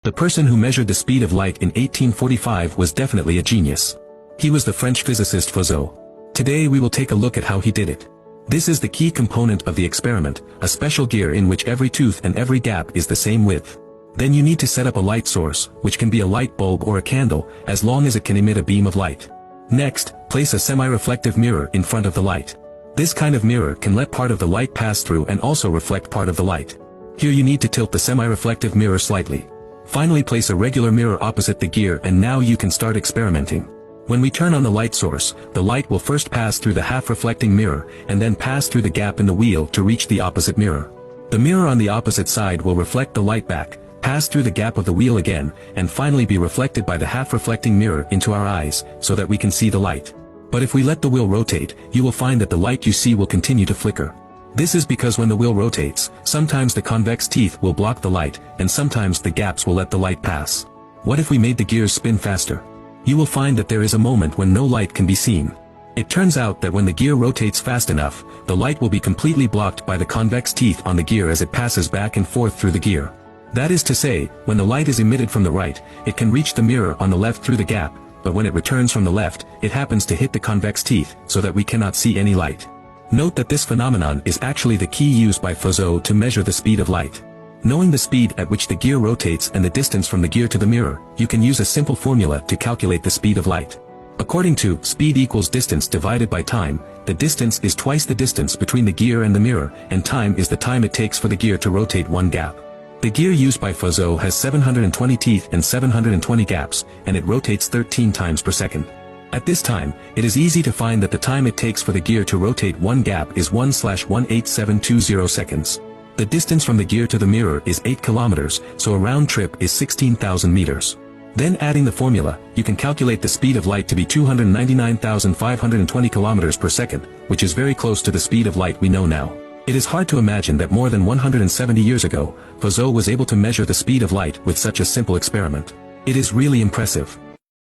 The person who measured the speed of light in 1845 was definitely a genius. He was the French physicist Fizeau. Today we will take a look at how he did it. This is the key component of the experiment, a special gear in which every tooth and every gap is the same width. Then you need to set up a light source, which can be a light bulb or a candle, as long as it can emit a beam of light. Next, place a semi-reflective mirror in front of the light. This kind of mirror can let part of the light pass through and also reflect part of the light. Here you need to tilt the semi-reflective mirror slightly. Finally, place a regular mirror opposite the gear, and now you can start experimenting. When we turn on the light source, the light will first pass through the half-reflecting mirror, and then pass through the gap in the wheel to reach the opposite mirror. The mirror on the opposite side will reflect the light back, pass through the gap of the wheel again, and finally be reflected by the half-reflecting mirror into our eyes, so that we can see the light. But if we let the wheel rotate, you will find that the light you see will continue to flicker. This is because when the wheel rotates, sometimes the convex teeth will block the light, and sometimes the gaps will let the light pass. What if we made the gears spin faster? You will find that there is a moment when no light can be seen. It turns out that when the gear rotates fast enough, the light will be completely blocked by the convex teeth on the gear as it passes back and forth through the gear. That is to say, when the light is emitted from the right, it can reach the mirror on the left through the gap, but when it returns from the left, it happens to hit the convex teeth, so that we cannot see any light. Note that this phenomenon is actually the key used by Fizeau to measure the speed of light. Knowing the speed at which the gear rotates and the distance from the gear to the mirror, you can use a simple formula to calculate the speed of light. According to speed equals distance divided by time, the distance is twice the distance between the gear and the mirror, and time is the time it takes for the gear to rotate one gap. The gear used by Fizeau has 720 teeth and 720 gaps, and it rotates 13 times per second. At this time, it is easy to find that the time it takes for the gear to rotate one gap is 1/18720 seconds. The distance from the gear to the mirror is 8 kilometers, so a round trip is 16,000 meters. Then adding the formula, you can calculate the speed of light to be 299,520 kilometers per second, which is very close to the speed of light we know now. It is hard to imagine that more than 170 years ago, Fizeau was able to measure the speed of light with such a simple experiment. It is really impressive.